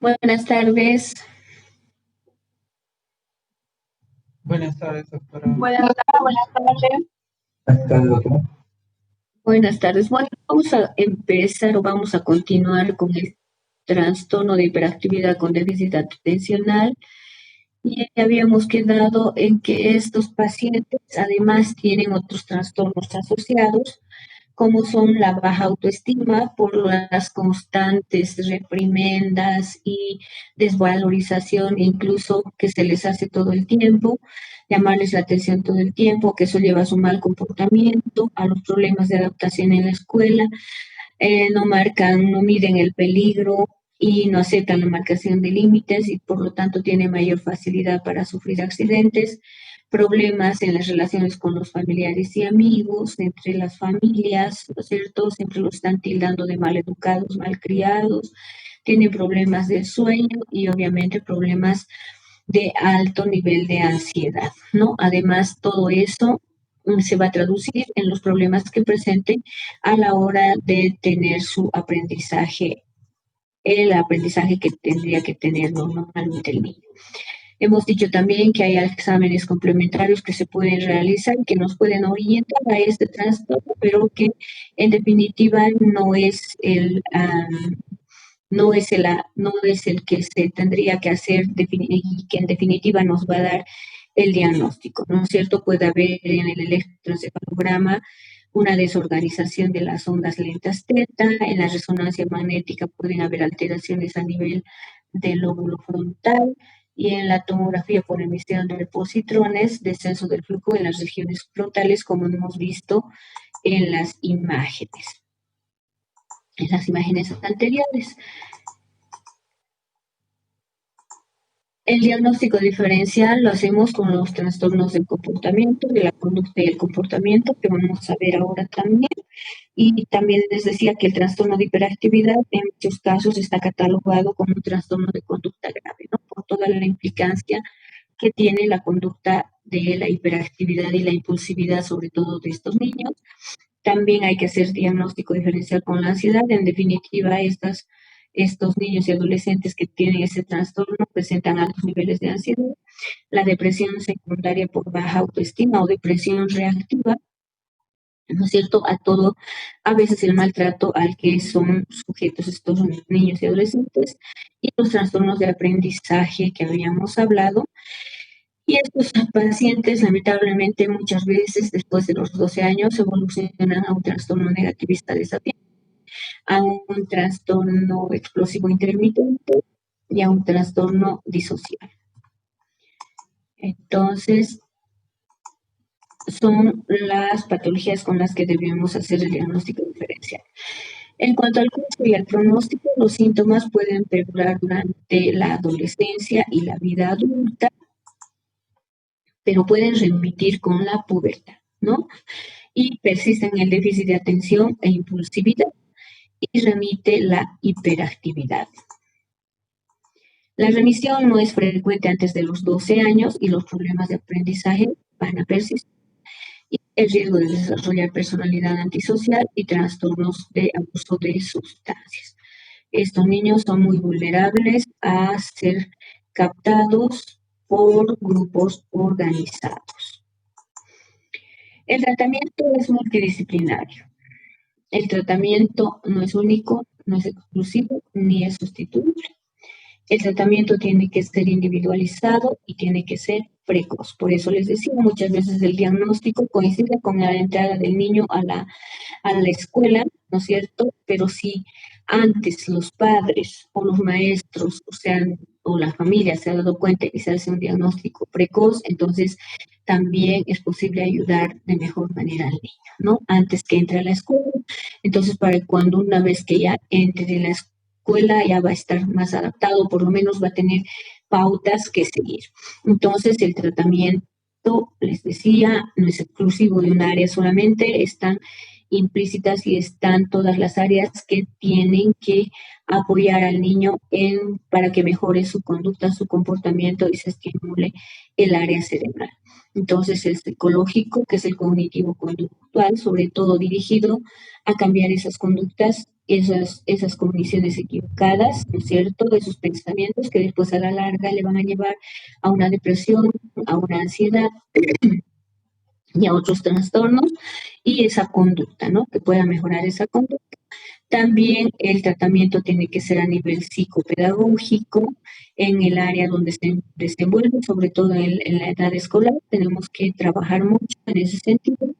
Buenas tardes. Buenas tardes, doctora. Buenas tardes. Buenas tardes, doctora. Buenas tardes. Bueno, vamos a empezar o vamos a continuar con el trastorno de hiperactividad con déficit atencional. Y habíamos quedado en que estos pacientes además tienen otros trastornos asociados, como son la baja autoestima por las constantes reprimendas y desvalorización, incluso que se les hace todo el tiempo, llamarles la atención todo el tiempo, que eso lleva a su mal comportamiento, a los problemas de adaptación en la escuela, no marcan, no miden el peligro y no aceptan la marcación de límites y por lo tanto tienen mayor facilidad para sufrir accidentes, problemas en las relaciones con los familiares y amigos, entre las familias, ¿no es cierto? Siempre los están tildando de maleducados, malcriados, tienen problemas de sueño y obviamente problemas de alto nivel de ansiedad, ¿no? Además, todo eso se va a traducir en los problemas que presenten a la hora de tener su aprendizaje, el aprendizaje que tendría que tener normalmente el niño. Hemos dicho también que hay exámenes complementarios que se pueden realizar, que nos pueden orientar a este trastorno, pero que en definitiva no es el que se tendría que hacer y que en definitiva nos va a dar el diagnóstico, ¿no es cierto? Puede haber en el electroencefalograma una desorganización de las ondas lentas teta, en la resonancia magnética pueden haber alteraciones a nivel del lóbulo frontal y en la tomografía por emisión de positrones, descenso del flujo en las regiones frontales, como hemos visto en las imágenes anteriores. El diagnóstico diferencial lo hacemos con los trastornos del comportamiento, de la conducta y el comportamiento, que vamos a ver ahora también. Y también les decía que el trastorno de hiperactividad en muchos casos está catalogado como un trastorno de conducta grave, ¿no? Por toda la implicancia que tiene la conducta de la hiperactividad y la impulsividad, sobre todo de estos niños. También hay que hacer diagnóstico diferencial con la ansiedad. En definitiva, estos niños y adolescentes que tienen ese trastorno presentan altos niveles de ansiedad. La depresión secundaria por baja autoestima o depresión reactiva, ¿no es cierto? A veces el maltrato al que son sujetos estos niños y adolescentes y los trastornos de aprendizaje que habíamos hablado. Y estos pacientes, lamentablemente, muchas veces después de los 12 años evolucionan a un trastorno negativista desafiante, a un trastorno explosivo intermitente y a un trastorno disocial. Entonces, son las patologías con las que debemos hacer el diagnóstico diferencial. En cuanto al curso y al pronóstico, los síntomas pueden perdurar durante la adolescencia y la vida adulta, pero pueden remitir con la pubertad, ¿no? Y persisten el déficit de atención e impulsividad y remite la hiperactividad. La remisión no es frecuente antes de los 12 años y los problemas de aprendizaje van a persistir. Y el riesgo de desarrollar personalidad antisocial y trastornos de abuso de sustancias. Estos niños son muy vulnerables a ser captados por grupos organizados. El tratamiento es multidisciplinario. El tratamiento no es único, no es exclusivo, ni es sustituible. El tratamiento tiene que ser individualizado y tiene que ser precoz. Por eso les decía, muchas veces el diagnóstico coincide con la entrada del niño a la escuela, ¿no es cierto? Pero si antes los padres o los maestros, o la familia se ha dado cuenta y se hace un diagnóstico precoz, entonces también es posible ayudar de mejor manera al niño, ¿no? Antes que entre a la escuela. Entonces, para cuando una vez que ya entre en la escuela ya va a estar más adaptado, por lo menos va a tener pautas que seguir. Entonces, el tratamiento, les decía, no es exclusivo de un área solamente, están implícitas y están todas las áreas que tienen que apoyar al niño para que mejore su conducta, su comportamiento y se estimule el área cerebral. Entonces, el psicológico, que es el cognitivo-conductual, sobre todo dirigido a cambiar esas conductas esas cogniciones equivocadas, ¿no es cierto?, esos pensamientos que después a la larga le van a llevar a una depresión, a una ansiedad y a otros trastornos, y esa conducta, ¿no?, que pueda mejorar esa conducta. También el tratamiento tiene que ser a nivel psicopedagógico, en el área donde se desenvuelve, sobre todo en la edad escolar. Tenemos que trabajar mucho en ese sentido.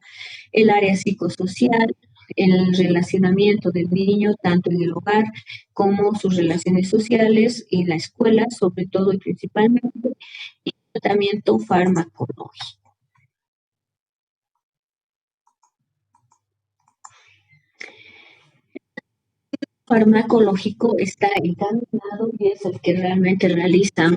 El área psicosocial, el relacionamiento del niño, tanto en el hogar como sus relaciones sociales, en la escuela, sobre todo y principalmente, y el tratamiento farmacológico. Farmacológico está encaminado y es el que realmente realizan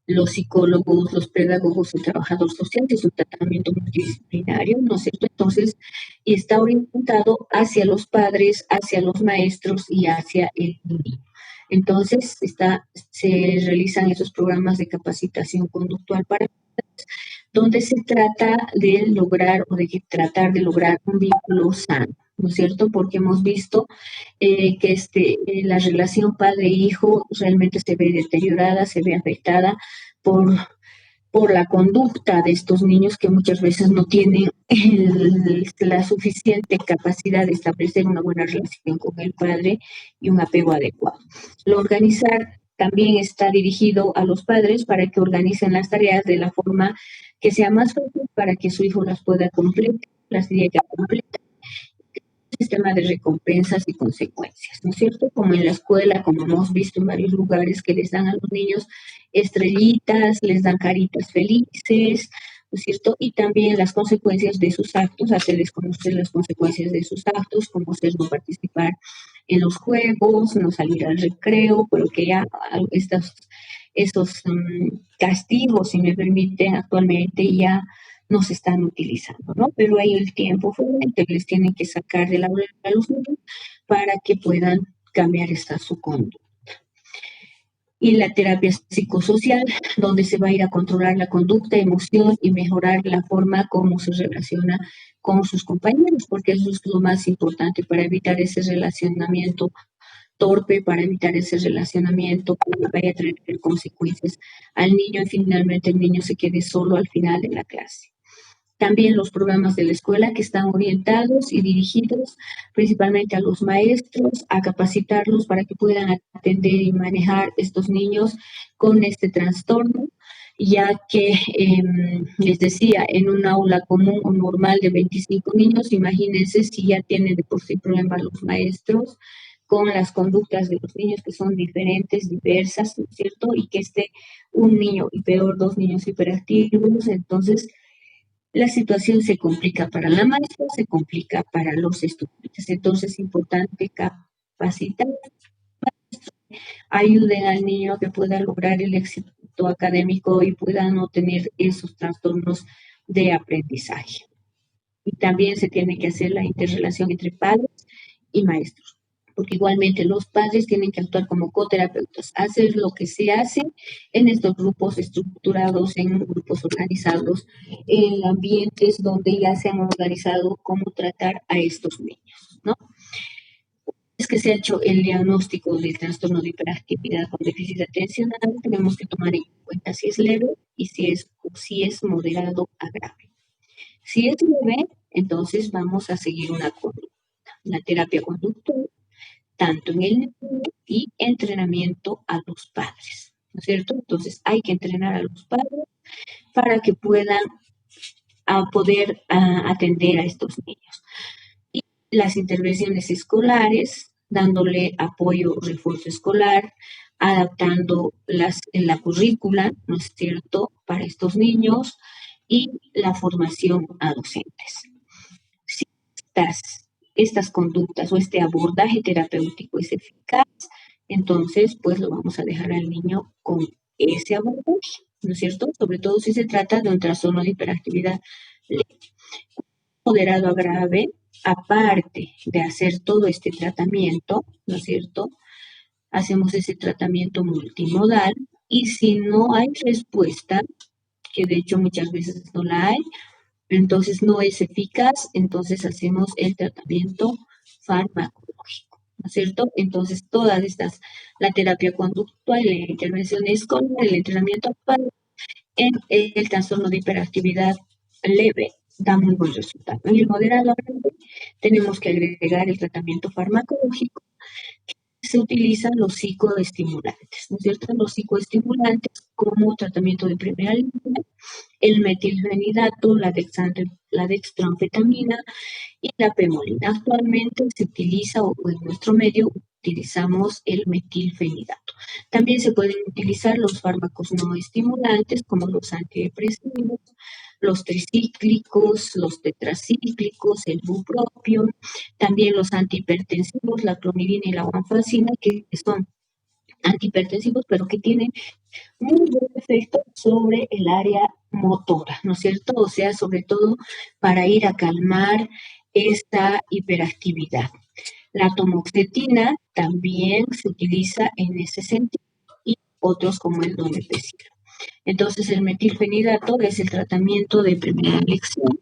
los psicólogos, los pedagogos, el trabajador social, es un tratamiento multidisciplinario, ¿no es cierto? Entonces, y está orientado hacia los padres, hacia los maestros y hacia el niño. Entonces, se realizan esos programas de capacitación conductual para donde se trata de lograr o de tratar de lograr un vínculo sano, ¿no es cierto? Porque hemos visto que la relación padre-hijo realmente se ve deteriorada, se ve afectada por, por la conducta de estos niños que muchas veces no tienen la suficiente capacidad de establecer una buena relación con el padre y un apego adecuado. Lo organizar también está dirigido a los padres para que organicen las tareas de la forma que sea más fácil para que su hijo las pueda completar, las tiene que completar. Sistema de recompensas y consecuencias, ¿no es cierto? Como en la escuela, como hemos visto en varios lugares que les dan a los niños estrellitas, les dan caritas felices, ¿no es cierto? Y también las consecuencias de sus actos, hacerles conocer las consecuencias de sus actos, como ser no participar en los juegos, no salir al recreo, pero que ya esos castigos, si me permiten, actualmente ya no se están utilizando, ¿no? Pero hay el tiempo fuente, les tienen que sacar de la aula a los niños para que puedan cambiar su conducta. Y la terapia psicosocial, donde se va a ir a controlar la conducta, emoción y mejorar la forma como se relaciona con sus compañeros, porque eso es lo más importante para evitar ese relacionamiento torpe, para evitar ese relacionamiento que vaya a traer consecuencias al niño y finalmente el niño se quede solo al final de la clase. También los programas de la escuela que están orientados y dirigidos principalmente a los maestros, a capacitarlos para que puedan atender y manejar estos niños con este trastorno, ya que les decía, en un aula común o normal de 25 niños, imagínense si ya tienen de por sí problemas los maestros con las conductas de los niños que son diferentes, diversas, ¿no es cierto? Y que esté un niño y peor, dos niños hiperactivos, entonces la situación se complica para la maestra, se complica para los estudiantes. Entonces es importante capacitar, ayuden al niño a que pueda lograr el éxito académico y pueda no tener esos trastornos de aprendizaje. Y también se tiene que hacer la interrelación entre padres y maestros, porque igualmente los padres tienen que actuar como coterapeutas, hacer lo que se hace en estos grupos estructurados, en grupos organizados, en ambientes donde ya se han organizado cómo tratar a estos niños, ¿no? Es que se ha hecho el diagnóstico del trastorno de hiperactividad con déficit atencional, tenemos que tomar en cuenta si es leve y si es moderado a grave. Si es leve, entonces vamos a seguir una conducta, la terapia conductual, tanto en el niño y entrenamiento a los padres, ¿no es cierto? Entonces hay que entrenar a los padres para que puedan poder atender a estos niños. Y las intervenciones escolares, dándole apoyo, refuerzo escolar, adaptando la currícula, ¿no es cierto?, para estos niños y la formación a docentes. Si estas conductas o este abordaje terapéutico es eficaz, entonces pues lo vamos a dejar al niño con ese abordaje, ¿no es cierto? Sobre todo si se trata de un trastorno de hiperactividad moderado a grave, aparte de hacer todo este tratamiento, ¿no es cierto? Hacemos ese tratamiento multimodal y si no hay respuesta, que de hecho muchas veces no la hay, entonces no es eficaz, entonces hacemos el tratamiento farmacológico. ¿no es cierto? Entonces, todas estas, la terapia conductual, la intervención escolar, el entrenamiento en el trastorno de hiperactividad leve da muy buen resultado. En el moderado tenemos que agregar el tratamiento farmacológico. Se utilizan los psicoestimulantes, ¿no es cierto? Los psicoestimulantes como tratamiento de primera línea, el metilfenidato, la dextroanfetamina y la pemolina. Actualmente se utiliza, o en nuestro medio utilizamos el metilfenidato. También se pueden utilizar los fármacos no estimulantes como los antidepresivos, los tricíclicos, los tetracíclicos, el bupropión, también los antihipertensivos, la clomidina y la guanfacina, que son antihipertensivos, pero que tienen muy buen efecto sobre el área motora, ¿no es cierto? O sea, sobre todo para ir a calmar esta hiperactividad. La tomoxetina también se utiliza en ese sentido y otros como el donepezil. Entonces, el metilfenidato es el tratamiento de primera elección,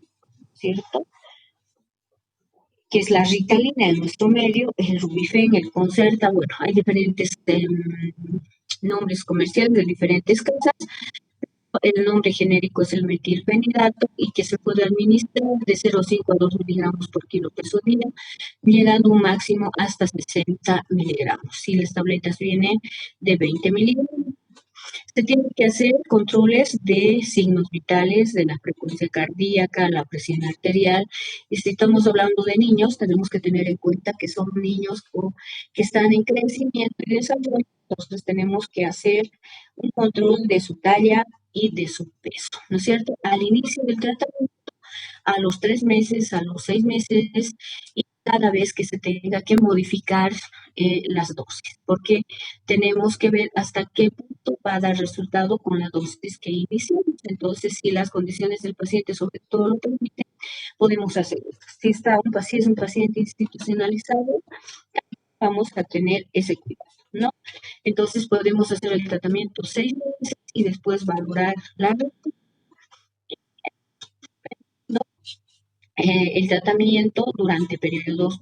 ¿cierto? Que es la Ritalina en nuestro medio, el Rubifen, el Concerta, bueno, hay diferentes nombres comerciales de diferentes casas. El nombre genérico es el metilfenidato y que se puede administrar de 0,5 a 2 miligramos por kilo peso día, llegando un máximo hasta 60 miligramos. Si las tabletas vienen de 20 miligramos. Se tienen que hacer controles de signos vitales, de la frecuencia cardíaca, la presión arterial. Y si estamos hablando de niños, tenemos que tener en cuenta que son niños que están en crecimiento y desarrollo. Entonces tenemos que hacer un control de su talla y de su peso, ¿no es cierto? Al inicio del tratamiento, a los 3 meses, a los 6 meses y cada vez que se tenga que modificar las dosis, porque tenemos que ver hasta qué punto va a dar resultado con la dosis que iniciamos. Entonces, si las condiciones del paciente sobre todo lo permiten, podemos hacerlo. Si es un paciente institucionalizado, vamos a tener ese cuidado, ¿no? Entonces, podemos hacer el tratamiento 6 meses y después valorar el tratamiento durante periodos.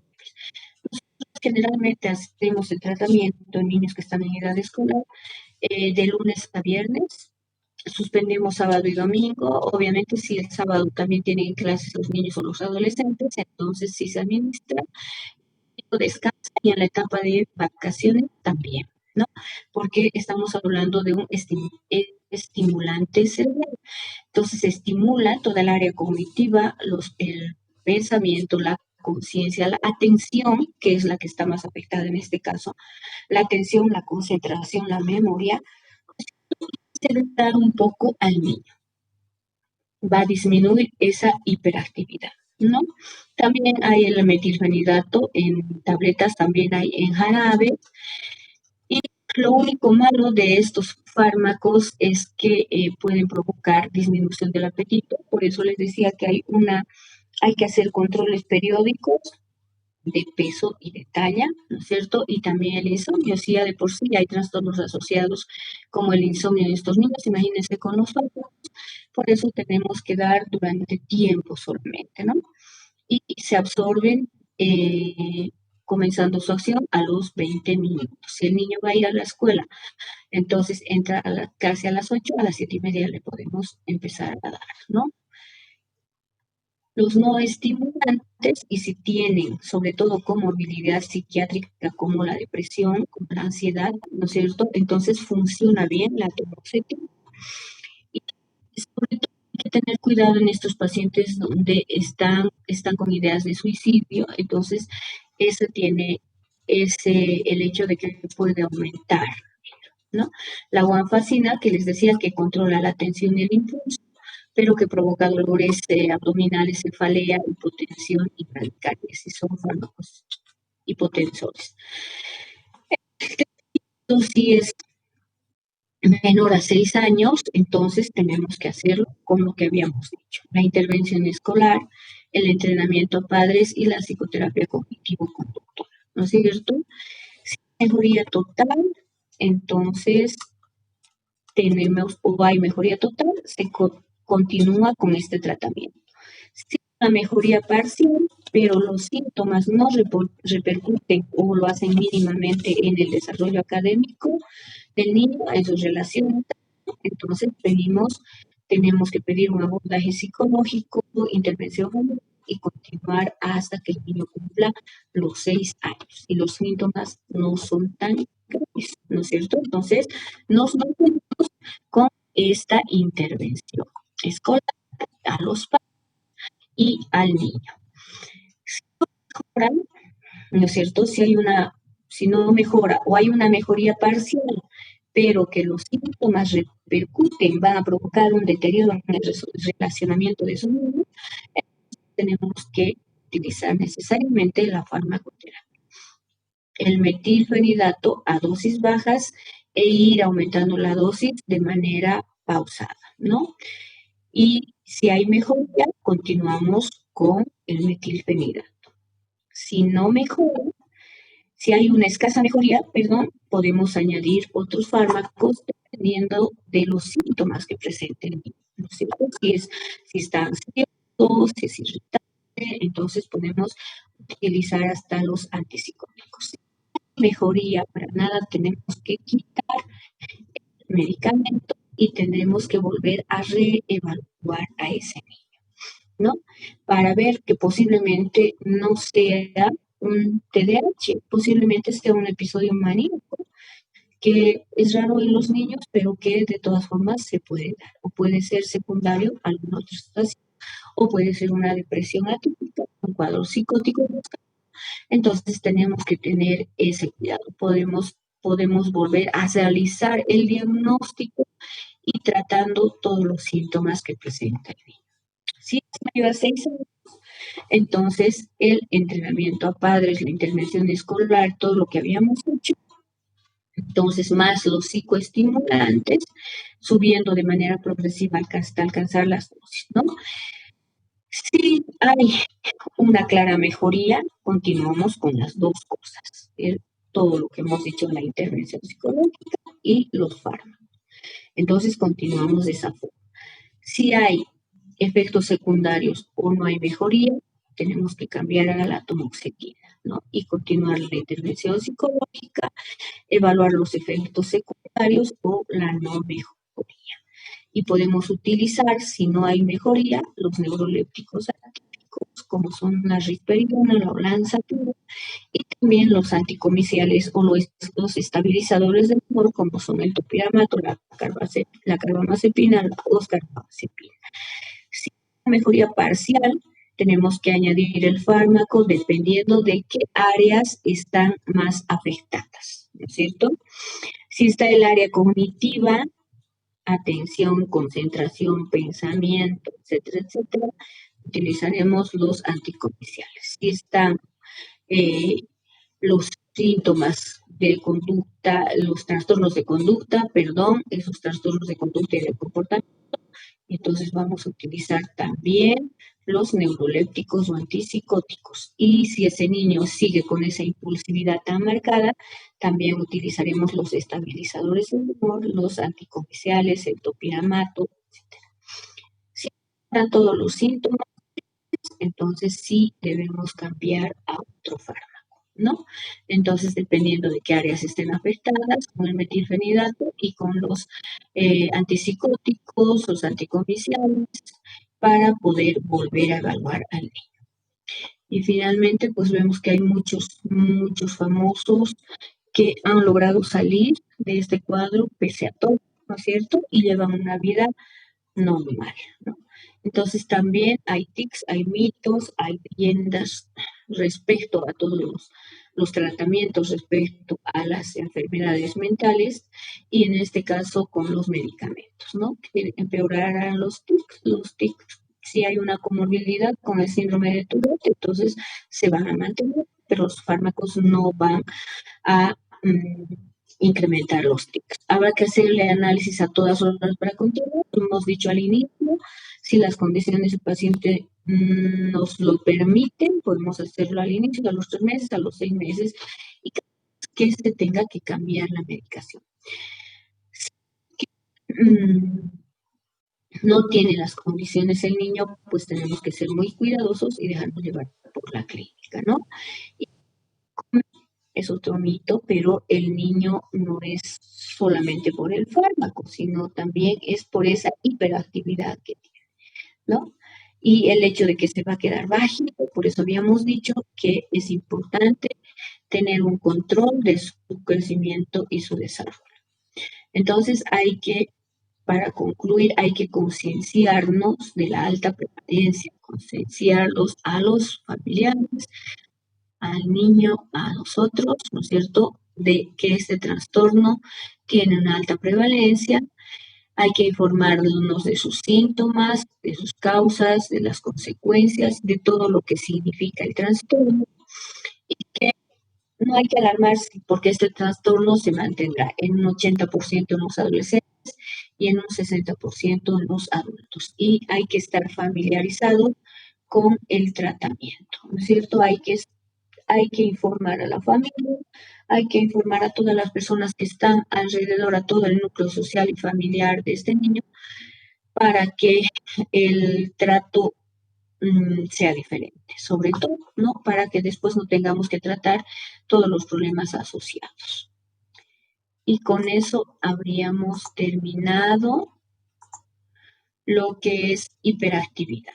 Nosotros generalmente hacemos el tratamiento en niños que están en edad escolar de lunes a viernes. Suspendemos sábado y domingo. Obviamente, si el sábado también tienen clases los niños o los adolescentes, entonces sí se administra, descansa y en la etapa de vacaciones también, ¿no? Porque estamos hablando de un estimulante cerebral. Entonces, se estimula toda el área cognitiva, el pensamiento, la conciencia, la atención, que es la que está más afectada en este caso, la atención, la concentración, la memoria, sedar un poco al niño. Va a disminuir esa hiperactividad, ¿no? También hay el metilfenidato en tabletas, también hay en jarabe. Y lo único malo de estos fármacos es que pueden provocar disminución del apetito. Por eso les decía que hay que hacer controles periódicos de peso y de talla, ¿no es cierto? Y también el insomnio, si ya de por sí hay trastornos asociados como el insomnio en estos niños, imagínense con los fármacos, por eso tenemos que dar durante tiempo solamente, ¿no? Y se absorben comenzando su acción a los 20 minutos. Si el niño va a ir a la escuela, entonces entra a la clase a las 8, a las 7:30 le podemos empezar a dar, ¿no? Los no estimulantes, y si tienen sobre todo comorbilidad psiquiátrica como la depresión, como la ansiedad, ¿no es cierto? Entonces funciona bien la tomoxetina. Y sobre todo hay que tener cuidado en estos pacientes donde están con ideas de suicidio, entonces eso tiene el hecho de que puede aumentar, ¿no? La guanfacina, que les decía que controla la tensión y el impulso, pero que provoca dolores abdominales, cefalea, hipotensión y bradicardias, y son fármacos hipotensores. Esto sí es menor a 6 años, entonces tenemos que hacerlo con lo que habíamos dicho, la intervención escolar, el entrenamiento a padres y la psicoterapia cognitivo-conductual, ¿no es cierto? Si hay mejoría total, entonces tenemos, o hay mejoría total, se continúa con este tratamiento. Si una mejoría parcial, pero los síntomas no repercuten o lo hacen mínimamente en el desarrollo académico del niño, en sus relaciones. Entonces tenemos que pedir un abordaje psicológico, intervención y continuar hasta que el niño cumpla los 6 años. Y los síntomas no son tan graves, ¿no es cierto? Entonces, nos mantenemos con esta intervención escolar a los padres y al niño. Si no mejoran, ¿no es cierto? Si no mejora o hay una mejoría parcial, pero que los síntomas repercuten, van a provocar un deterioro en el relacionamiento de esos niños, tenemos que utilizar necesariamente la farmacoterapia. El metilfenidato a dosis bajas e ir aumentando la dosis de manera pausada, ¿no? Y si hay mejoría, continuamos con el metilfenidato. Si no mejora, si hay una escasa mejoría, podemos añadir otros fármacos dependiendo de los síntomas que presenten, ¿no es cierto? Si está ansioso, si es irritable, entonces podemos utilizar hasta los antipsicóticos. Mejoría, para nada tenemos que quitar el medicamento y tenemos que volver a reevaluar a ese niño, ¿no? Para ver que posiblemente no sea un TDAH, posiblemente sea un episodio maníaco, que es raro en los niños, pero que de todas formas se puede dar, o puede ser secundario a alguna otra situación, o puede ser una depresión atípica, un cuadro psicótico. Entonces tenemos que tener ese cuidado. Podemos volver a realizar el diagnóstico y tratando todos los síntomas que presenta el niño. Si es mayor a 6 años, entonces el entrenamiento a padres, la intervención escolar, todo lo que habíamos hecho, entonces más los psicoestimulantes, subiendo de manera progresiva hasta alcanzar las dosis, ¿no? Si hay una clara mejoría, continuamos con las dos cosas, todo lo que hemos dicho en la intervención psicológica y los fármacos. Entonces continuamos de esa forma. Si hay efectos secundarios o no hay mejoría, tenemos que cambiar a la tamoxetina, ¿no? Y continuar la intervención psicológica, evaluar los efectos secundarios o la no mejoría. Y podemos utilizar, si no hay mejoría, los neurolépticos atípicos, como son la risperidona, la olanzapina, y también los anticomiciales o los estabilizadores del humor, como son el topiramato, la carbamazepina, la oscarbazepina. Si hay mejoría parcial, tenemos que añadir el fármaco dependiendo de qué áreas están más afectadas, ¿no es cierto? Si está el área cognitiva, atención, concentración, pensamiento, etcétera, etcétera, utilizaremos los anticomiciales. Si están los síntomas de conducta, los trastornos de conducta, esos trastornos de conducta y de comportamiento, entonces vamos a utilizar también los neurolépticos o antipsicóticos. Y si ese niño sigue con esa impulsividad tan marcada, también utilizaremos los estabilizadores del humor, los anticomiciales, el topiramato, etc. Si están todos los síntomas, entonces sí debemos cambiar a otro fármaco, ¿no? Entonces, dependiendo de qué áreas estén afectadas, con el metilfenidato y con los antipsicóticos, los anticomiciales, para poder volver a evaluar al niño. Y finalmente, pues vemos que hay muchos famosos que han logrado salir de este cuadro pese a todo, ¿no es cierto? Y llevan una vida normal, ¿no? Entonces también hay tics, hay mitos, hay leyendas respecto a todos los tratamientos, respecto a las enfermedades mentales y en este caso con los medicamentos, ¿no? Que empeorarán los tics. Si hay una comorbilidad con el síndrome de Tourette, entonces se van a mantener, pero los fármacos no van a incrementar los tics. Habrá que hacerle análisis a todas horas para continuar. Hemos dicho al inicio, si las condiciones del paciente nos lo permiten, podemos hacerlo al inicio, a los 3 meses, a los 6 meses, y que se tenga que cambiar la medicación. no tiene las condiciones el niño, pues tenemos que ser muy cuidadosos y dejarnos llevar por la clínica, ¿no? Y es otro mito, pero el niño no es solamente por el fármaco, sino también es por esa hiperactividad que tiene, ¿no? Y el hecho de que se va a quedar bajito, por eso habíamos dicho que es importante tener un control de su crecimiento y su desarrollo. Entonces para concluir, hay que concienciarnos de la alta prevalencia, concienciarlos a los familiares, al niño, a nosotros, ¿no es cierto?, de que este trastorno tiene una alta prevalencia. Hay que informarnos de sus síntomas, de sus causas, de las consecuencias, de todo lo que significa el trastorno. Y que no hay que alarmarse porque este trastorno se mantendrá en un 80% en los adolescentes y en un 60% en los adultos. Y hay que estar familiarizado con el tratamiento, ¿no es cierto? Hay que informar a la familia, hay que informar a todas las personas que están alrededor, a todo el núcleo social y familiar de este niño, para que el trato sea diferente, sobre todo, ¿no? Para que después no tengamos que tratar todos los problemas asociados. Y con eso habríamos terminado lo que es hiperactividad.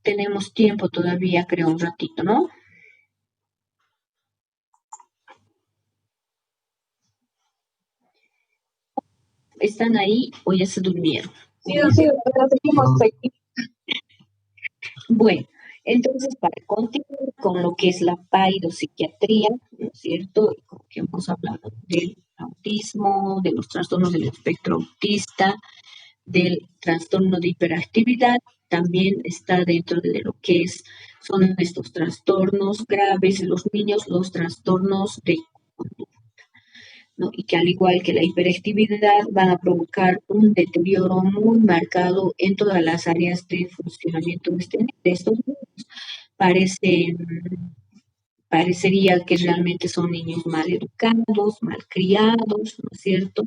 Tenemos tiempo todavía, creo, un ratito, ¿no? ¿Están ahí o ya se durmieron? Sí, pero seguimos aquí. Bueno, entonces para continuar con lo que es la psiquiatría, ¿no es cierto? Y con que hemos hablado del autismo, de los trastornos del espectro autista, del trastorno de hiperactividad, también está dentro de lo que son estos trastornos graves en los niños, los trastornos de conducta, ¿no? Y que al igual que la hiperactividad van a provocar un deterioro muy marcado en todas las áreas de funcionamiento de estos niños. Parecería que realmente son niños mal educados, mal criados, ¿no es cierto?,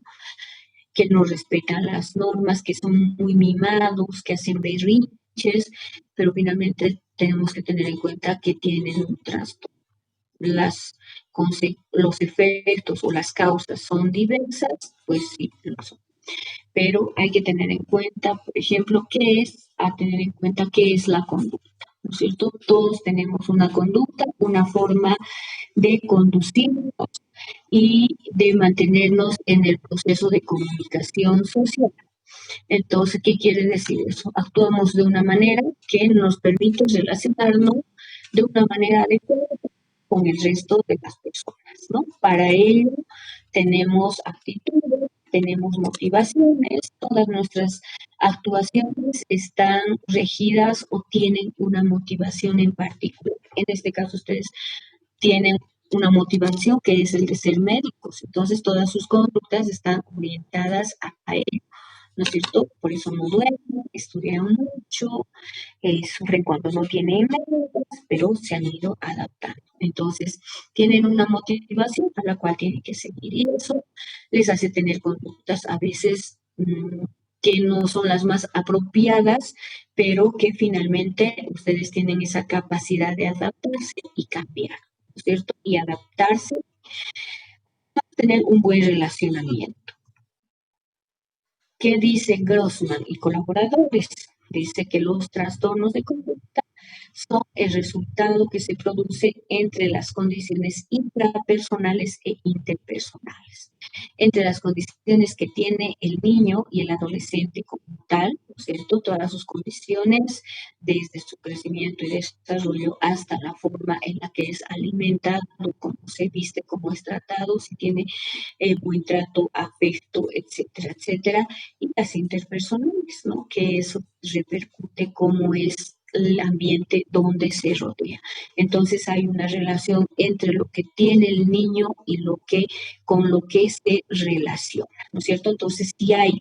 que no respetan las normas, que son muy mimados, que hacen berrinches, pero finalmente tenemos que tener en cuenta que tienen un trastorno. Los efectos o las causas son diversas, pues sí, lo son. Pero hay que tener en cuenta, por ejemplo, qué es la conducta, ¿no es cierto? Todos tenemos una conducta, una forma de conducirnos y de mantenernos en el proceso de comunicación social. Entonces, ¿qué quiere decir eso? Actuamos de una manera que nos permite relacionarnos de una manera adecuada con el resto de las personas, ¿no? Para ello tenemos actitudes, tenemos motivaciones, todas nuestras actuaciones están regidas o tienen una motivación en particular. En este caso, ustedes tienen una motivación que es el de ser médicos, entonces todas sus conductas están orientadas a ello, ¿no es cierto? Por eso no duermen, estudian mucho, sufren cuando no tienen metas, pero se han ido adaptando. Entonces, tienen una motivación a la cual tienen que seguir y eso les hace tener conductas a veces que no son las más apropiadas, pero que finalmente ustedes tienen esa capacidad de adaptarse y cambiar, ¿no es cierto? Y adaptarse para tener un buen relacionamiento. ¿Qué dice Grossman y colaboradores? Dice que los trastornos de conducta son el resultado que se produce entre las condiciones intrapersonales e interpersonales, entre las condiciones que tiene el niño y el adolescente como tal, ¿no es cierto? Todas sus condiciones, desde su crecimiento y desarrollo hasta la forma en la que es alimentado, cómo se viste, cómo es tratado, si tiene buen trato, afecto, etcétera, etcétera, y las interpersonales, ¿no? Que eso repercute cómo es el ambiente donde se rodea. Entonces hay una relación entre lo que tiene el niño y con lo que se relaciona, ¿no es cierto? Entonces, si hay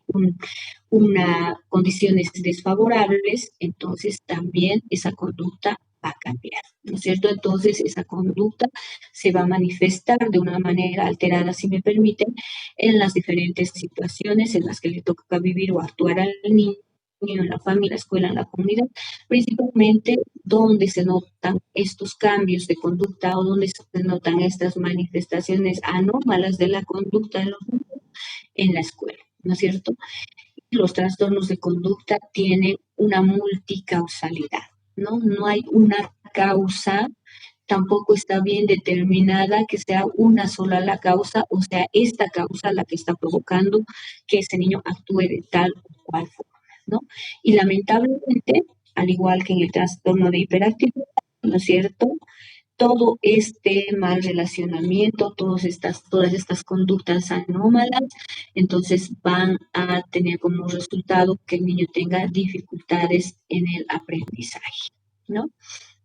una condiciones desfavorables, entonces también esa conducta va a cambiar, ¿no es cierto? Entonces esa conducta se va a manifestar de una manera alterada, si me permiten, en las diferentes situaciones en las que le toca vivir o actuar al niño niño, en la familia, la escuela, en la comunidad, principalmente donde se notan estos cambios de conducta o donde se notan estas manifestaciones anómalas de la conducta de los niños en la escuela, ¿no es cierto? Los trastornos de conducta tienen una multicausalidad, ¿no? No hay una causa, tampoco está bien determinada que sea una sola la causa, o sea, esta causa la que está provocando que ese niño actúe de tal o cual forma, ¿no? Y lamentablemente, al igual que en el trastorno de hiperactividad, ¿no es cierto? Todo este mal relacionamiento, todas estas conductas anómalas, entonces van a tener como resultado que el niño tenga dificultades en el aprendizaje, ¿no?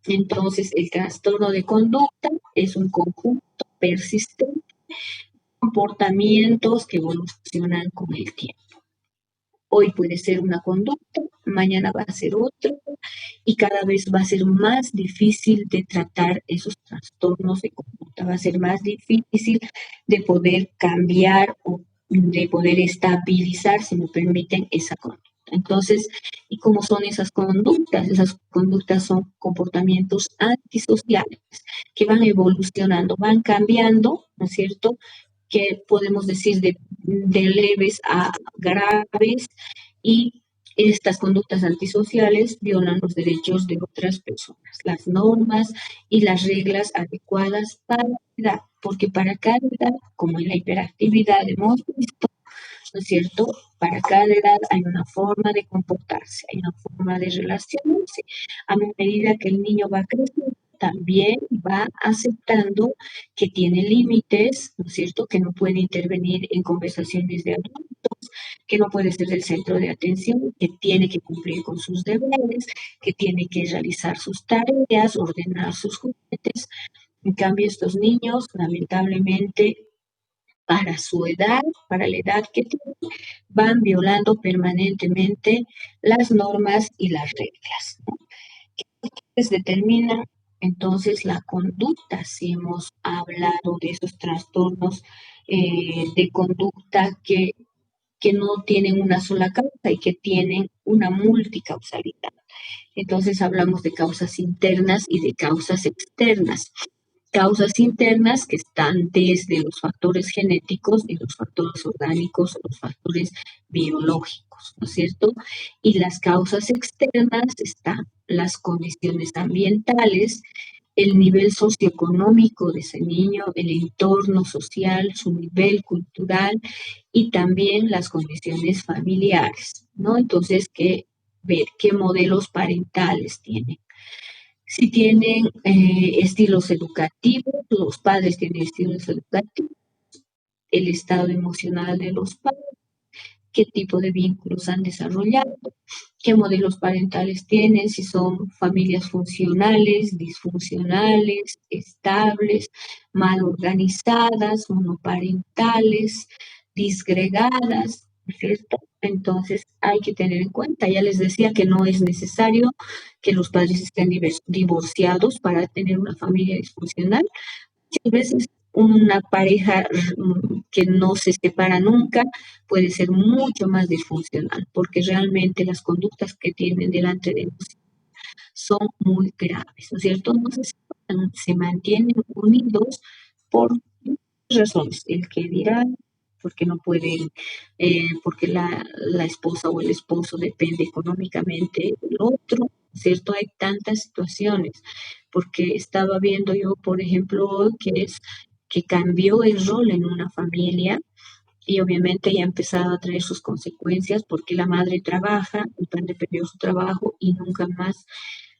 Entonces, el trastorno de conducta es un conjunto persistente de comportamientos que evolucionan con el tiempo. Hoy puede ser una conducta, mañana va a ser otra, y cada vez va a ser más difícil de tratar esos trastornos de conducta, va a ser más difícil de poder cambiar o de poder estabilizar, si me permiten, esa conducta. Entonces, ¿y cómo son esas conductas? Esas conductas son comportamientos antisociales que van evolucionando, van cambiando, ¿no es cierto? Que podemos decir de leves a graves, y estas conductas antisociales violan los derechos de otras personas, las normas y las reglas adecuadas para la edad, porque para cada edad, como en la hiperactividad hemos visto, ¿no es cierto? Para cada edad hay una forma de comportarse, hay una forma de relacionarse. A medida que el niño va creciendo, también va aceptando que tiene límites, ¿no es cierto? Que no puede intervenir en conversaciones de adultos, que no puede ser el centro de atención, que tiene que cumplir con sus deberes, que tiene que realizar sus tareas, ordenar sus juguetes. En cambio, estos niños, lamentablemente, para su edad, para la edad que tienen, van violando permanentemente las normas y las reglas, ¿no? Que determinan entonces la conducta, si hemos hablado de esos trastornos de conducta que no tienen una sola causa y que tienen una multicausalidad. Entonces hablamos de causas internas y de causas externas. Causas internas que están desde los factores genéticos y los factores orgánicos o los factores biológicos, ¿no es cierto? Y las causas externas están las condiciones ambientales, el nivel socioeconómico de ese niño, el entorno social, su nivel cultural y también las condiciones familiares, ¿no? Entonces, ver qué modelos parentales tienen. Si tienen estilos educativos, los padres tienen estilos educativos, el estado emocional de los padres, qué tipo de vínculos han desarrollado, qué modelos parentales tienen, si son familias funcionales, disfuncionales, estables, mal organizadas, monoparentales, disgregadas, ¿cierto? Entonces hay que tener en cuenta, ya les decía que no es necesario que los padres estén divorciados para tener una familia disfuncional. Muchas veces una pareja que no se separa nunca puede ser mucho más disfuncional, porque realmente las conductas que tienen delante de nosotros son muy graves, ¿no es cierto? No se separan, se mantienen unidos por razones. El que dirá, porque no pueden, porque la esposa o el esposo depende económicamente del otro, ¿no es cierto? Hay tantas situaciones, porque estaba viendo yo, por ejemplo, que cambió el rol en una familia y obviamente ya ha empezado a traer sus consecuencias porque la madre trabaja, el padre perdió su trabajo y nunca más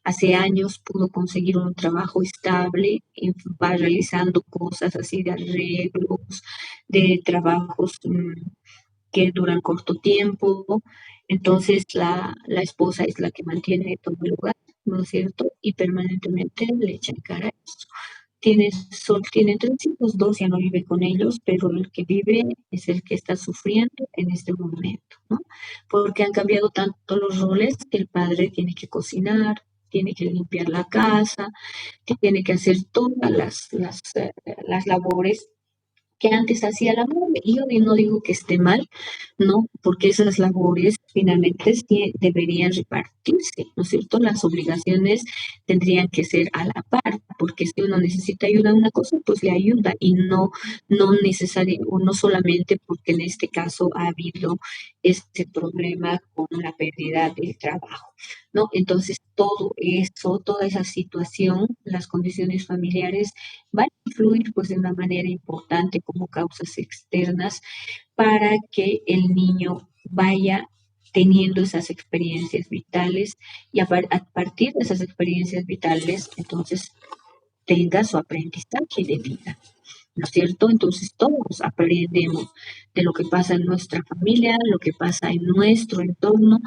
hace años pudo conseguir un trabajo estable y va realizando cosas así de arreglos, de trabajos que duran corto tiempo. Entonces la esposa es la que mantiene todo el lugar, ¿no es cierto? Y permanentemente le echa en cara eso. Tiene 3 hijos, 2 ya no vive con ellos, pero el que vive es el que está sufriendo en este momento, ¿no? Porque han cambiado tanto los roles que el padre tiene que cocinar, tiene que limpiar la casa, tiene que hacer todas las labores que antes hacía la madre. Y yo no digo que esté mal, ¿no? Porque esas labores finalmente sí deberían repartirse, ¿no es cierto? Las obligaciones tendrían que ser a la par, porque si uno necesita ayuda en una cosa, pues le ayuda y no necesario, o no solamente porque en este caso ha habido este problema con la pérdida del trabajo, ¿no? Entonces, todo eso, toda esa situación, las condiciones familiares van a influir pues de una manera importante como causas externas para que el niño vaya teniendo esas experiencias vitales y a partir de esas experiencias vitales, entonces tenga su aprendizaje de vida, ¿no es cierto? Entonces todos aprendemos de lo que pasa en nuestra familia, lo que pasa en nuestro entorno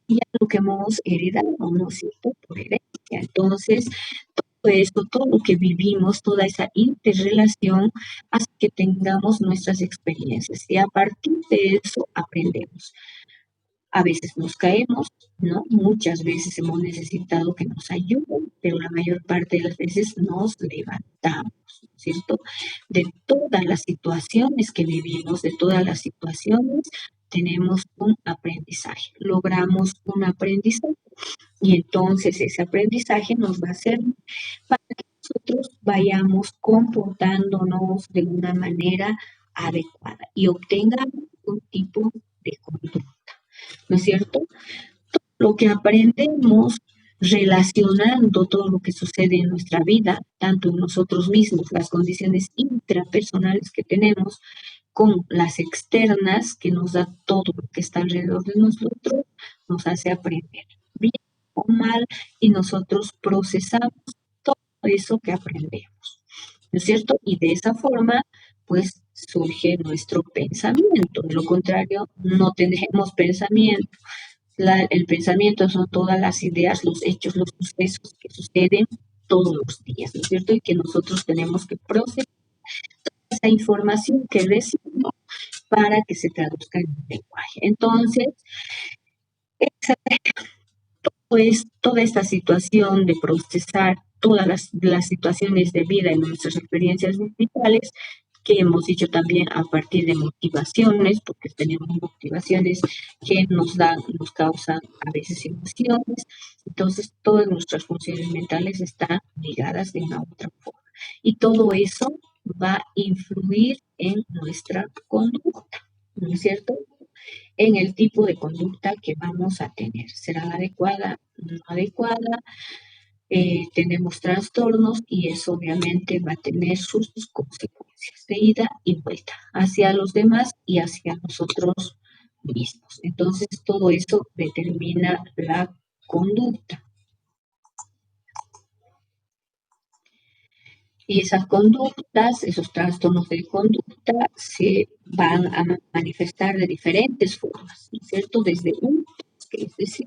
y a lo que hemos heredado, ¿no es cierto? Por herencia. Entonces, todo esto, todo lo que vivimos, toda esa interrelación hace que tengamos nuestras experiencias y a partir de eso aprendemos. A veces nos caemos, ¿no? Muchas veces hemos necesitado que nos ayuden, pero la mayor parte de las veces nos levantamos, ¿no es cierto? De todas las situaciones que vivimos, de todas las situaciones, tenemos un aprendizaje, logramos un aprendizaje y entonces ese aprendizaje nos va a servir para que nosotros vayamos comportándonos de una manera adecuada y obtengamos un tipo de conducta, ¿no es cierto? Lo que aprendemos relacionando todo lo que sucede en nuestra vida, tanto en nosotros mismos, las condiciones intrapersonales que tenemos, con las externas que nos da todo lo que está alrededor de nosotros, nos hace aprender bien o mal y nosotros procesamos todo eso que aprendemos, ¿no es cierto? Y de esa forma, pues surge nuestro pensamiento. De lo contrario, no tenemos pensamiento. El pensamiento son todas las ideas, los hechos, los sucesos que suceden todos los días, ¿no es cierto? Y que nosotros tenemos que procesar esa información que recibimos para que se traduzca en un lenguaje. Entonces, esa, pues, toda esta situación de procesar todas las situaciones de vida en nuestras experiencias vitales, que hemos dicho también a partir de motivaciones, porque tenemos motivaciones que nos dan, nos causan a veces emociones, entonces todas nuestras funciones mentales están ligadas de una u otra forma. Y todo eso va a influir en nuestra conducta, ¿no es cierto? En el tipo de conducta que vamos a tener. ¿Será adecuada? No adecuada. Tenemos trastornos y eso obviamente va a tener sus consecuencias de ida y vuelta hacia los demás y hacia nosotros mismos. Entonces, todo eso determina la conducta. Y esas conductas, esos trastornos de conducta se van a manifestar de diferentes formas, ¿no es cierto? Desde un, que es decir,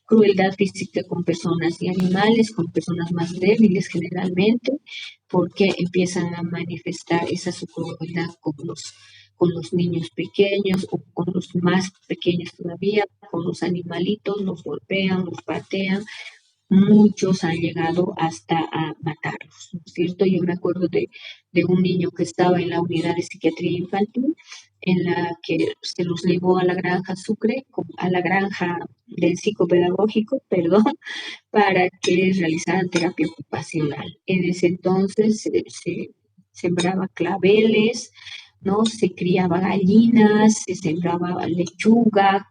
crueldad física con personas y animales, con personas más débiles generalmente, porque empiezan a manifestar esa su crueldad con los niños pequeños o con los más pequeños todavía, con los animalitos, los golpean, los patean. Muchos han llegado hasta a matarlos, ¿no es cierto? Yo me acuerdo de un niño que estaba en la unidad de psiquiatría infantil, en la que se los llevó a la granja Sucre, a la granja del psicopedagógico, perdón, para que realizaran terapia ocupacional. En ese entonces se sembraba claveles, ¿no? Se criaba gallinas, se sembraba lechuga,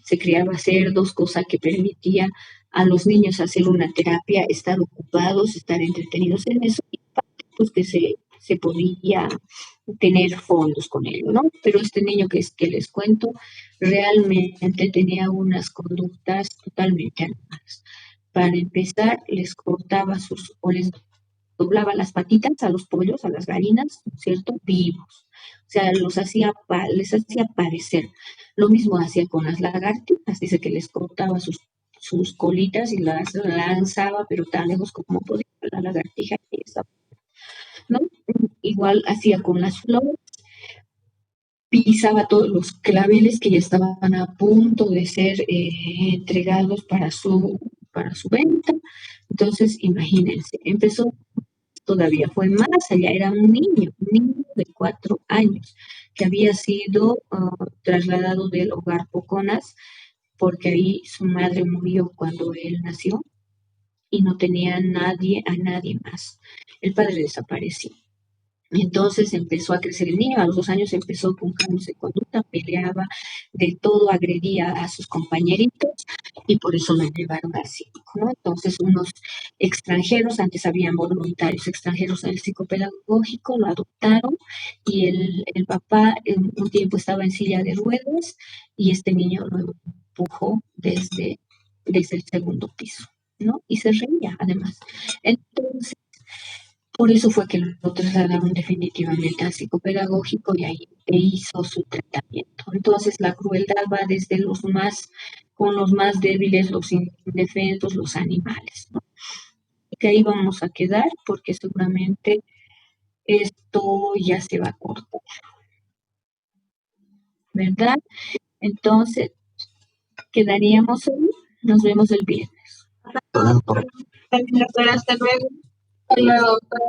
se criaba cerdos, cosa que permitía a los niños hacer una terapia, estar ocupados, estar entretenidos en eso, y pues que se podía tener fondos con ello, ¿no? Pero este niño que les cuento realmente tenía unas conductas totalmente animales. Para empezar, les cortaba o les doblaba las patitas a los pollos, a las gallinas, ¿cierto? Vivos. O sea, les hacía padecer. Lo mismo hacía con las lagartijas, dice que les cortaba sus colitas y las lanzaba, pero tan lejos como podía la lagartija, ¿no? Igual hacía con las flores, pisaba todos los claveles que ya estaban a punto de ser entregados para su venta. Entonces, imagínense, empezó todavía fue más allá, era un niño de 4 años que había sido trasladado del hogar Poconas porque ahí su madre murió cuando él nació y no tenía a nadie más. El padre desapareció. Entonces empezó a crecer el niño, a los 2 años empezó con cambios de conducta, peleaba de todo, agredía a sus compañeritos y por eso lo llevaron al psicólogo, ¿no? Entonces unos extranjeros, antes habían voluntarios extranjeros en el psicopedagógico, lo adoptaron y el papá en un tiempo estaba en silla de ruedas y este niño lo empujó desde el segundo piso, ¿no? Y se reía además. Entonces, por eso fue que lo trasladaron definitivamente al psicopedagógico y ahí hizo su tratamiento. Entonces la crueldad va desde con los más débiles, los indefensos, los animales, ¿no? Y que ahí vamos a quedar porque seguramente esto ya se va a cortar, ¿verdad? Entonces quedaríamos ahí. Nos vemos el viernes. Doctora, hasta luego. Hasta luego, doctora.